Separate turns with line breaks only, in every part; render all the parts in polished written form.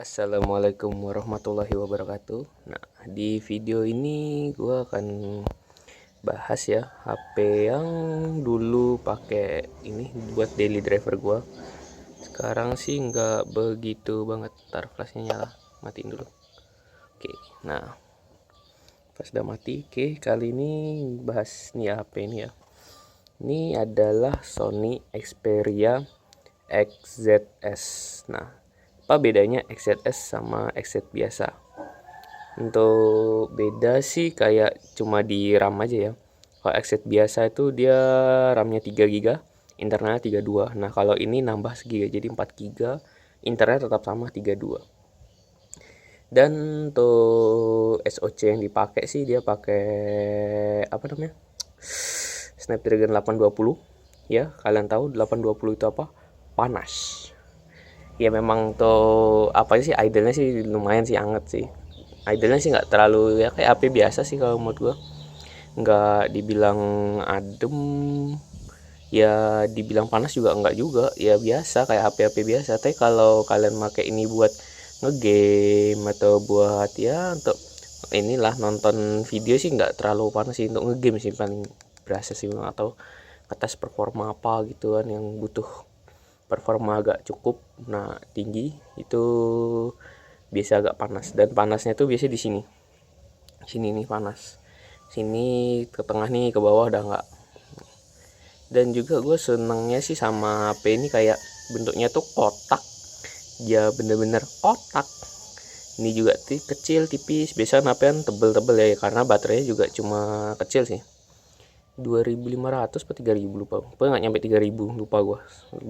Assalamualaikum warahmatullahi wabarakatuh. Nah, di video ini gua akan bahas ya HP yang dulu pakai ini buat daily driver gua. Sekarang sih nggak begitu banget. Ntar flashnya nyala, matiin dulu. Oke, nah pas udah mati. Oke, kali ini bahas nih HP ini ya. Ini adalah Sony Xperia XZS. Nah, apa bedanya XZS sama XZ biasa? Untuk beda sih kayak cuma di RAM aja ya. Kalau XZ biasa itu dia RAM-nya 3 GB, internalnya 32. Nah, kalau ini nambah segiga jadi 4 GB, internalnya tetap sama 32. Dan untuk SoC yang dipakai sih dia pakai apa namanya? Snapdragon 820. Ya, kalian tahu 820 itu apa? Panas. Ya memang tuh apa sih idle-nya sih lumayan sih anget sih. Idle-nya sih nggak terlalu ya kayak HP biasa sih kalau menurut gua. Nggak dibilang adem, ya dibilang panas juga enggak juga, ya biasa kayak HP-HP biasa. Tapi kalau kalian pakai ini buat ngegame atau buat ya untuk inilah nonton video sih nggak terlalu panas sih. Untuk ngegame sih paling berasa sih, atau ngetes performa apa gitu kan yang butuh performa agak cukup tinggi, itu biasa agak panas. Dan panasnya tuh biasa di sini nih panas, sini ke tengah nih, ke bawah udah enggak. Dan juga gue senengnya sih sama HP ini kayak bentuknya tuh kotak, ya bener-bener kotak. Ini juga kecil, tipis. Biasanya HP kan tebel-tebel ya, karena baterainya juga cuma kecil sih, 2500 atau 3000 lupa. Pokoknya nggak nyampe 3000, lupa gue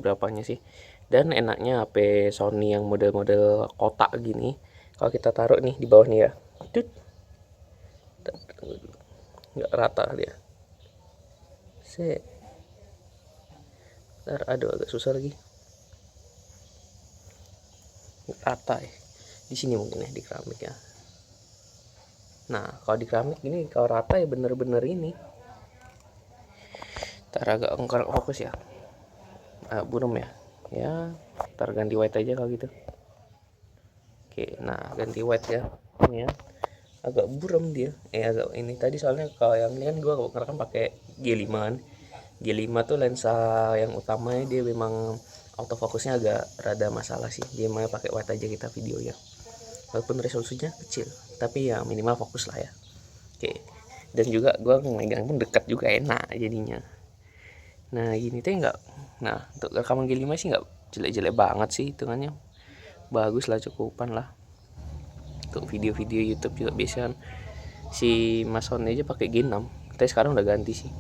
berapanya sih. Dan enaknya HP Sony yang model-model kotak gini, kalau kita taruh nih di bawah nih ya, nggak rata dia. Aduh agak susah lagi. Nggak rata ya. Di sini mungkin ya, di keramik ya. Nah, kalau di keramik ini kalau rata ya bener-bener ini. Ntar agak fokus ya. Buram ya. Ya, ntar ganti white aja kalau gitu. Oke, nah ganti white ya. Ini ya. Agak buram dia. Agak ini tadi soalnya kalau yang ini kan gue ngerekam pakai G5 kan. G5 tuh lensa yang utamanya dia memang autofocusnya agak rada masalah sih. Dia mau pakai white aja kita video ya. Walaupun resolusinya kecil, tapi ya minimal fokus lah ya. Oke. Dan juga gue megang pun dekat juga enak jadinya. Nah gini tuh enggak. Nah untuk rekaman G5 sih enggak jelek-jelek banget sih hitungannya. Bagus lah, cukupan lah. Untuk video-video YouTube juga biasa kan si Mas Sony aja pakai G6, tapi sekarang udah ganti sih.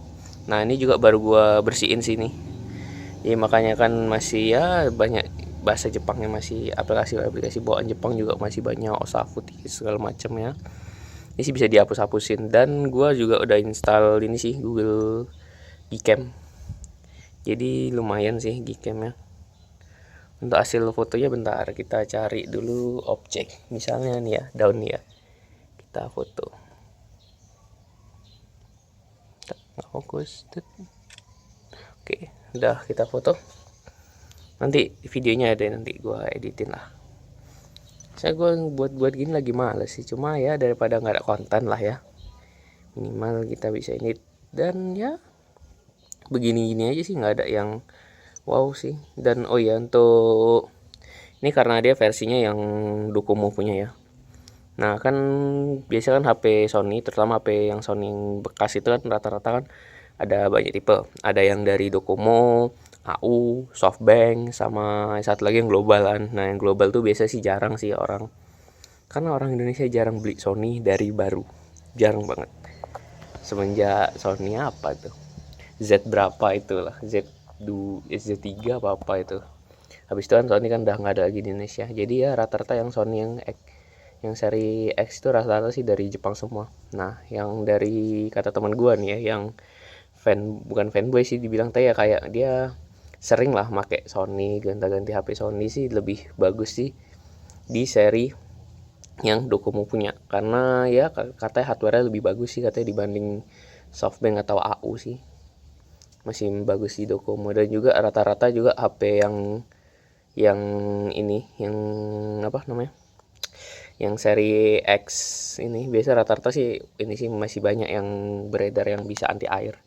Nah ini juga baru gua bersihin sini ya, makanya kan masih ya banyak bahasa Jepangnya, masih aplikasi bawaan Jepang juga masih banyak, Osaku segala macam ya. Ini sih bisa dihapus-hapusin. Dan gua juga udah install ini sih, Google Gcam, jadi lumayan sih Gcam ya. Untuk hasil fotonya bentar kita cari dulu objek, misalnya nih ya, daun nih ya, kita foto. Nggak fokus. Oke, udah kita foto. Nanti videonya ada, nanti gue editin lah. Saya gue buat gini lagi males sih, cuma ya daripada nggak ada konten lah ya, minimal kita bisa edit. Dan ya begini-gini aja sih, nggak ada yang wow sih. Dan oh ya, untuk ini karena dia versinya yang Docomo punya ya. Nah kan biasa kan HP Sony, terutama HP yang Sony yang bekas itu kan rata-rata kan ada banyak tipe. Ada yang dari Docomo, AU, Softbank, sama satu lagi yang global kan. Nah yang global tuh biasa sih jarang sih orang, karena orang Indonesia jarang beli Sony dari baru, jarang banget. Semenjak Sony apa tuh, Z berapa itulah, Z3 apa itu. Habis itu kan Sony kan udah nggak ada lagi di Indonesia. Jadi ya rata-rata yang Sony yang seri X itu rata-rata sih dari Jepang semua. Nah yang dari kata teman gue nih ya, yang bukan fanboy sih dibilang, teh ya kayak dia sering lah make Sony, ganti-ganti HP Sony, sih lebih bagus sih di seri yang Docomo punya, karena ya katanya hardware-nya lebih bagus sih katanya dibanding Softbank atau AU sih, masih bagus di Docomo. Dan juga rata-rata juga HP yang ini, yang apa namanya, yang seri X ini biasa rata-rata sih ini sih masih banyak yang beredar yang bisa anti air.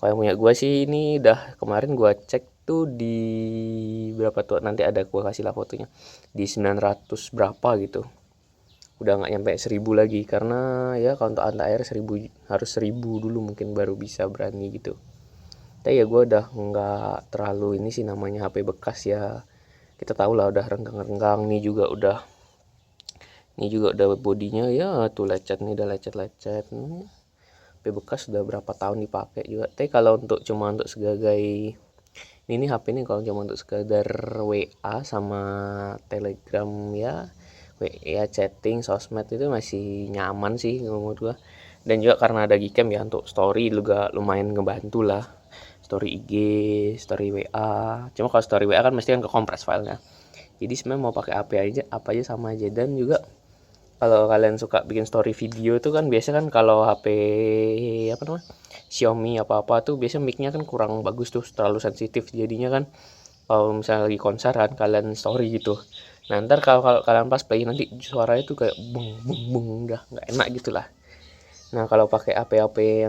Kalau yang punya gue sih ini udah kemarin gue cek tuh di berapa tuh, nanti ada gue kasih lah fotonya, di 900 berapa gitu, udah nggak nyampe 1000 lagi, karena ya kalau untuk anti air 1000 harus 1000 dulu mungkin baru bisa berani gitu. Tapi ya gue udah nggak terlalu ini sih, namanya HP bekas ya, kita tahu lah udah renggang-renggang nih juga udah, ini juga udah bodinya ya tuh lecet nih, udah lecet-lecet. HP bekas udah berapa tahun dipakai juga. Tapi kalau untuk cuma untuk sebagai ini HP ini kalau cuma untuk sekedar WA sama Telegram ya, WA chatting sosmed itu masih nyaman sih menurut gua. Dan juga karena ada Gcam ya, untuk story juga lumayan ngebantu lah, story IG, story WA. Cuma kalau story WA kan mesti kan ke kompres filenya, jadi sebenarnya mau pakai apa aja sama aja. Dan juga kalau kalian suka bikin story video tuh kan biasa kan kalau HP apa namanya Xiaomi apa-apa tuh biasa mic-nya kan kurang bagus tuh, terlalu sensitif jadinya kan. Kalau misalnya lagi konser kan kalian story gitu, nah ntar kalau kalian pas play nanti suaranya tuh kayak bung bung bung, udah nggak enak gitu lah. Nah kalau pakai HP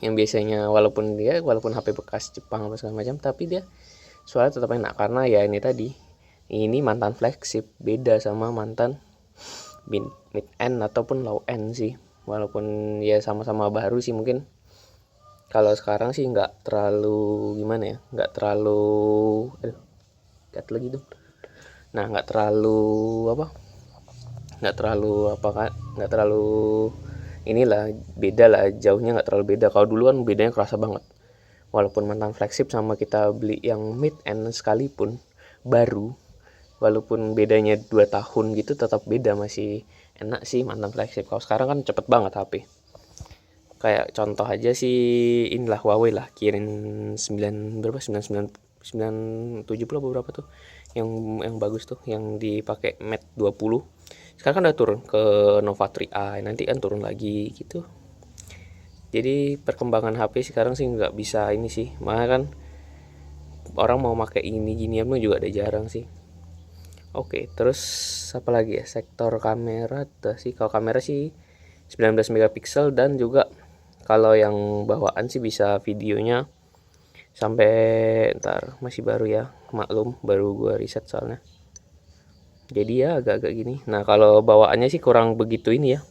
yang biasanya walaupun HP bekas Jepang apa segala macam, tapi dia suara tetap enak karena ya ini tadi, ini mantan flagship, beda sama mantan mid end ataupun low end sih. Walaupun ya sama-sama baru sih, mungkin kalau sekarang sih nggak terlalu gimana ya, nggak terlalu lagi tuh, nah nggak terlalu inilah, beda lah jauhnya, nggak terlalu beda. Kalau dulu kan bedanya kerasa banget, walaupun mantan flagship sama kita beli yang mid end sekalipun baru, walaupun bedanya 2 tahun gitu tetap beda, masih enak sih mantan flagship. Kalau sekarang kan cepet banget HP. Kayak contoh aja sih inilah Huawei lah, Kirin 9 berapa 970 apa berapa tuh yang bagus tuh, yang dipakai Mate 20. Sekarang kan udah turun ke Nova 3i, nanti kan turun lagi gitu. Jadi perkembangan HP sekarang sih nggak bisa ini sih, malah kan orang mau pakai ini ginian juga ada jarang sih. Oke, terus apa lagi ya? Sektor kamera tuh sih. Kalau kamera sih 19 megapiksel, dan juga kalau yang bawaan sih bisa videonya sampai, ntar masih baru ya, maklum baru gua riset soalnya. Jadi ya agak-agak gini. Nah, kalau bawaannya sih kurang begitu ini ya.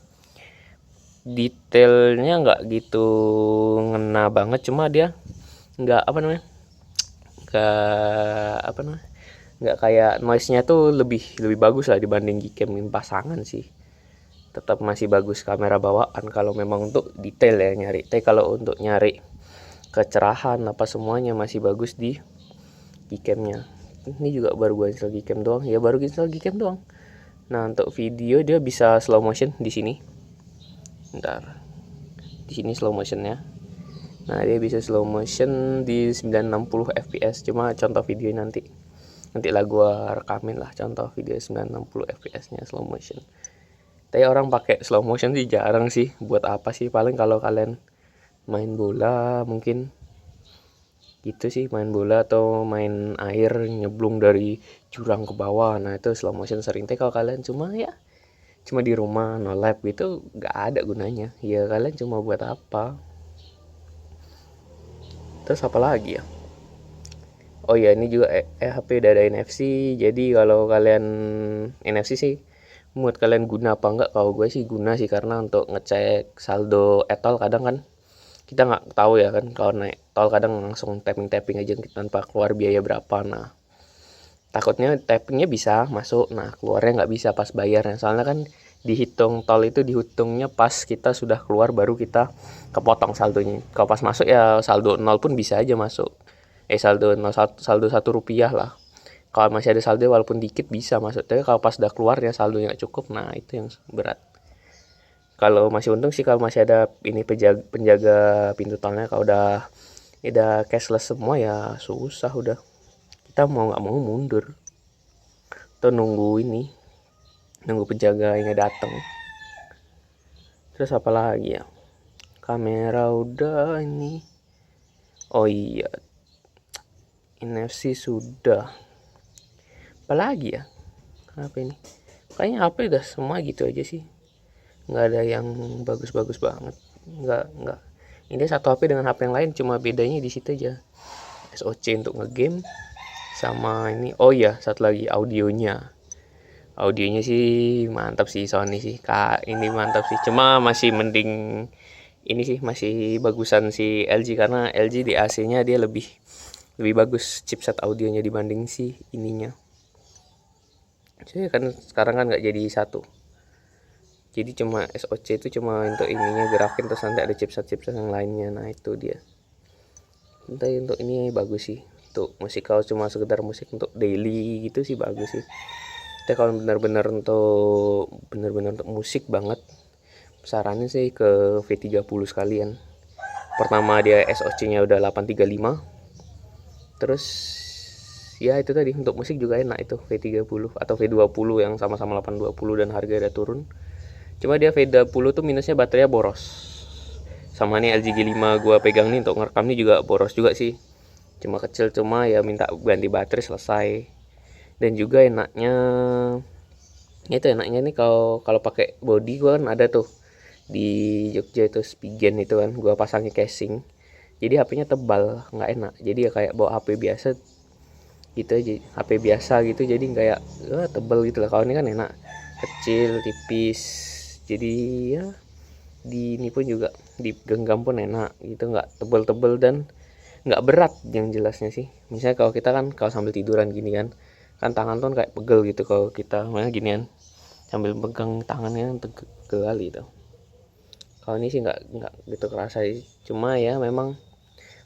Detailnya nggak gitu ngena banget, cuma dia nggak apa namanya? Nggak apa namanya? Nggak kayak noise-nya tuh lebih bagus lah dibanding Gcam pasangan sih. Tetap masih bagus kamera bawaan kalau memang untuk detail ya nyari. Tapi kalau untuk nyari kecerahan apa semuanya masih bagus di Gcam-nya. Ini juga baru gue install Gcam doang. Ya baru install Gcam doang. Nah, untuk video dia bisa slow motion di sini. Ntar. Di sini slow motionnya. Nah, dia bisa slow motion di 960 fps. Cuma contoh video nanti lah gue rekamin lah contoh video 960 fps nya slow motion. Tapi orang pakai slow motion sih jarang sih, buat apa sih, paling kalau kalian main bola mungkin gitu sih, main bola atau main air nyeblung dari jurang ke bawah, nah itu slow motion sering. Tapi kalau kalian cuma di rumah no lab gitu nggak ada gunanya ya, kalian cuma buat apa. Terus apa lagi ya, oh ya ini juga HP udah ada NFC, jadi kalau kalian NFC sih buat kalian guna apa enggak, kalau gue sih guna sih, karena untuk ngecek saldo e-tol kadang kan kita nggak tahu ya kan, kalau naik tol kadang langsung tapping aja tanpa keluar biaya berapa. Nah takutnya tappingnya bisa masuk, nah keluarnya nggak bisa pas bayar. Nah, soalnya kan dihitung tol itu dihitungnya pas kita sudah keluar baru kita kepotong saldonya. Kalau pas masuk ya saldo 0 pun bisa aja masuk, saldo 0, saldo 1 rupiah lah. Kalau masih ada saldo walaupun dikit bisa masuk, tapi kalau pas udah keluar ya saldonya nggak cukup, nah itu yang berat. Kalau masih untung sih kalau masih ada ini penjaga pintu tolnya. Kalau udah cashless semua ya susah, udah kita mau nggak mau mundur atau nunggu penjaga yang datang. Terus apa lagi ya, kamera udah ini, oh iya NFC sudah. apalagi ya HP ini, kayaknya HP udah semua gitu aja sih, nggak ada yang bagus-bagus banget. Nggak ini satu HP dengan HP yang lain, cuma bedanya di situ aja, SoC untuk ngegame sama ini. Oh iya, satu lagi, audionya sih mantap sih, Sony sih kak, ini mantap sih, cuma masih mending ini sih, masih bagusan si LG, karena LG di AC nya dia lebih bagus chipset audionya dibanding si ininya. Jadi kan sekarang kan nggak jadi satu, jadi cuma SoC itu cuma untuk ininya gerakin, terus nanti ada chipset yang lainnya. Nah itu dia, nanti untuk ini bagus sih, untuk musik kalau cuma sekedar musik untuk daily gitu sih bagus sih. Tapi kalau benar-benar untuk musik banget, sarannya sih ke V30 sekalian. Pertama dia SoC nya udah 835, terus ya itu tadi untuk musik juga enak itu V30 atau V20 yang sama-sama 820 dan harga udah turun. Cuma dia V20 tuh minusnya baterainya boros. Sama nih LG G5 gua pegang nih untuk ngerekam nih juga boros juga sih. Cuma kecil, cuma ya minta ganti baterai selesai. Dan juga enaknya nih kalau pakai body gua kan ada tuh di Jogja itu Spigen itu kan, gua pasangnya casing. Jadi HP-nya tebal, nggak enak. Jadi ya kayak bawa HP biasa gitu aja, HP biasa gitu, jadi kayak tebel gitu lah. Kalau ini kan enak, kecil, tipis, jadi ya di ini pun juga digenggam pun enak gitu, nggak tebel-tebel dan nggak berat yang jelasnya sih. Misalnya kalau kita kan kalau sambil tiduran gini kan tangan tuh kayak pegel gitu kalau kita mana ginian sambil pegang tangannya tegel gitu. Kalau ini sih nggak gitu kerasa sih, cuma ya memang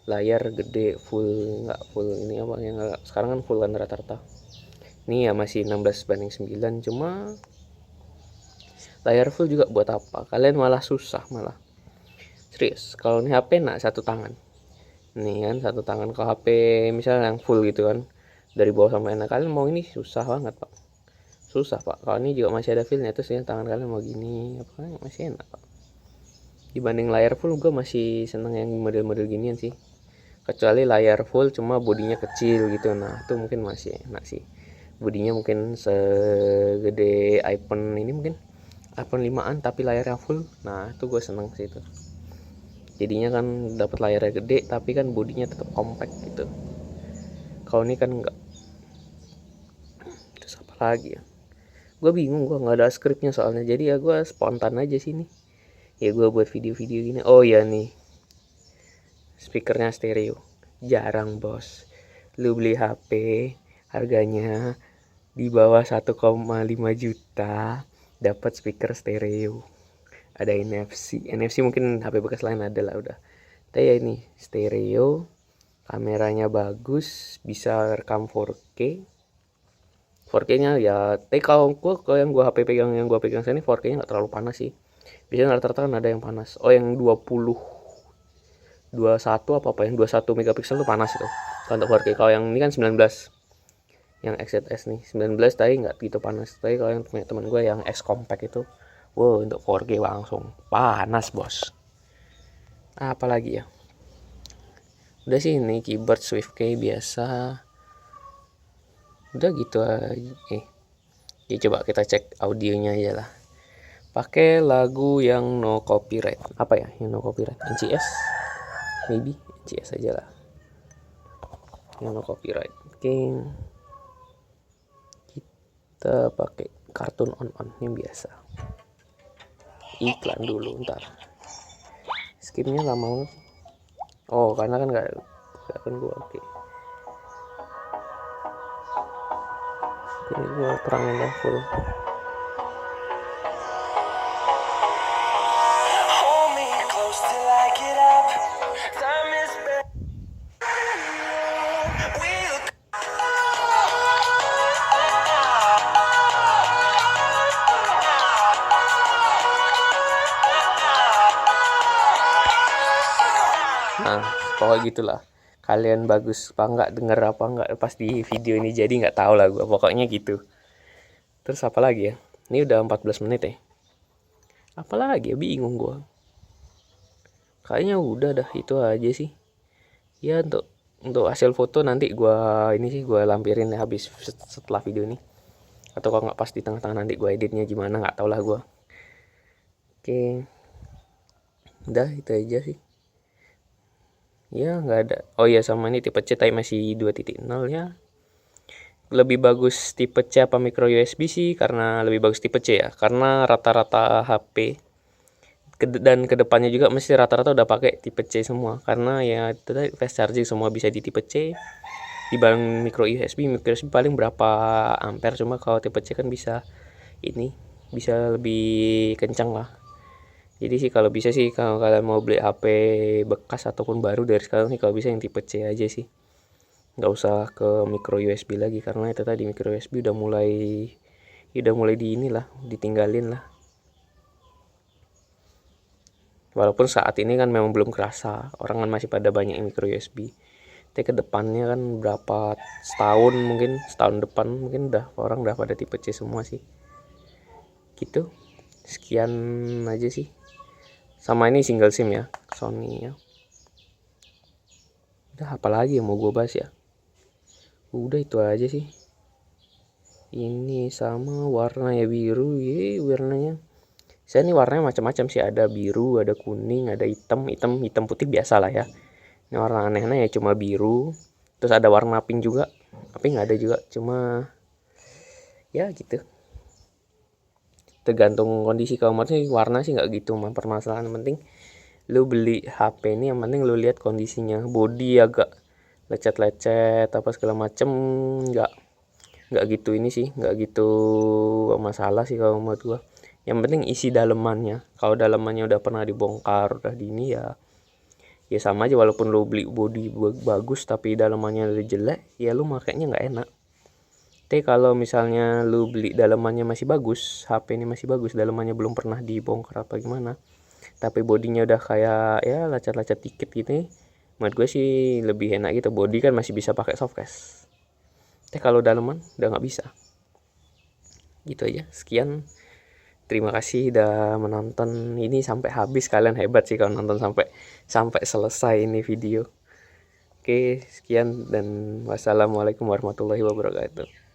layar gede, full nggak full ini apa yang sekarang kan full kan rata-rata. Ini ya masih 16:9, cuma layar full juga buat apa? Kalian malah susah malah. Serius, kalau ini HP nak satu tangan. Nih kan satu tangan, kalau HP misalnya yang full gitu kan dari bawah sampai anak kalian mau ini susah banget pak. Susah pak. Kalau ini juga masih ada feelnya, terus ya tangan kalian mau gini apa masih enak pak. Dibanding layar full gue masih seneng yang model-model ginian sih. Kecuali layar full cuma bodinya kecil gitu, nah itu mungkin masih enak sih. Bodinya mungkin segede iPhone ini, mungkin iPhone 5an tapi layarnya full, nah itu gue seneng sih itu. Jadinya kan dapat layarnya gede tapi kan bodinya tetap compact gitu. Kalau ini kan enggak. Terus apa lagi ya, gue bingung, gue nggak ada skripnya soalnya, jadi ya gue spontan aja sih nih ya, gue buat video-video gini. Oh ya nih, speakernya stereo, jarang bos lu beli HP harganya di bawah 1,5 juta dapat speaker stereo, ada NFC mungkin HP bekas lain ada lah udah. Tapi ya ini stereo, kameranya bagus, bisa rekam 4K nya ya. Tapi kalau yang gua HP pegang, yang gua pegang sini 4K nya nggak terlalu panas sih. Biasanya rata-rata kan ada yang panas. Oh yang 21 apa yang 21 megapiksel tuh panas itu kalau untuk 4K. Kalau yang ini kan 19, yang XZS nih 19, tapi nggak gitu panas. Tapi kalau yang punya teman gue yang X compact itu, wow, untuk 4K langsung panas bos. Apalagi ya, udah sih ini keyboard SwiftKey biasa, udah gitu aja. Ya coba kita cek audionya aja lah, pakai lagu yang no copyright. Apa ya yang no copyright? NCS maybe, NCS aja lah yang no copyright. Oke, kita pakai kartun on yang biasa. Iklan dulu ntar, skipnya lama banget. Oh karena kan nggak kan gua. Oke, ini gua terangin dah full. Nah pokoknya gitulah, kalian bagus apa enggak, denger apa enggak pas di video ini, jadi nggak tahu lah gue, pokoknya gitu. Terus apa lagi ya, ini udah 14 menit ya, apalagi ya, bingung gue. Kayaknya udah dah itu aja sih ya untuk Untuk hasil foto nanti gue lampirin ya habis setelah video ini, atau kalau nggak pas di tengah-tengah nanti gue editnya gimana nggak tau lah gue. Oke, udah itu aja sih ya, nggak ada. Oh iya, sama ini tipe C tapi masih 2.0 ya. Lebih bagus tipe C apa micro USB sih? Karena lebih bagus tipe C ya, karena rata-rata HP dan kedepannya juga mesti rata-rata udah pakai tipe C semua, karena ya itu tadi fast charging semua bisa di tipe C dibanding micro USB paling berapa ampere, cuma kalau tipe C kan bisa bisa lebih kencang lah. Jadi sih kalau bisa sih, kalau kalian mau beli HP bekas ataupun baru dari sekarang sih, kalau bisa yang tipe C aja sih, nggak usah ke micro USB lagi, karena itu tadi micro USB udah mulai di inilah, ditinggalin lah. Walaupun saat ini kan memang belum kerasa, orang kan masih pada banyak micro USB. Tapi ke depannya kan berapa setahun depan mungkin orang udah pada tipe C semua sih. Gitu. Sekian aja sih. Sama ini single SIM ya, Sony ya. Udah, apalagi yang mau gue bahas ya? Udah itu aja sih. Ini sama warna ya biru, warnanya. Saya ini warnanya macam-macam sih, ada biru, ada kuning, ada hitam putih biasa lah ya. Ini warna aneh-aneh ya cuma biru. Terus ada warna pink juga, tapi nggak ada juga, cuma ya gitu. Tergantung kondisi. Kalau menurut sih warna sih nggak gitu permasalahan. Yang penting lu beli HP ini, yang penting lu lihat kondisinya. Body agak lecet-lecet apa segala macem, nggak gitu ini sih, nggak gitu masalah sih kalau menurut gua. Yang penting isi dalemannya. Kalau dalemannya udah pernah dibongkar, udah dini ya sama aja. Walaupun lu beli body bagus tapi dalemannya udah jelek, ya lu makanya nggak enak. Tapi kalau misalnya lu beli dalemannya masih bagus, HP ini masih bagus, dalemannya belum pernah dibongkar apa gimana, tapi bodinya udah kayak ya lecet-lecet dikit gitu, menurut gue sih lebih enak gitu. Body kan masih bisa pakai softcase, tapi kalau daleman udah nggak bisa. Gitu aja, sekian. Terima kasih udah menonton ini sampai habis. Kalian hebat sih kalau nonton sampai selesai ini video. Oke, sekian dan wassalamualaikum warahmatullahi wabarakatuh.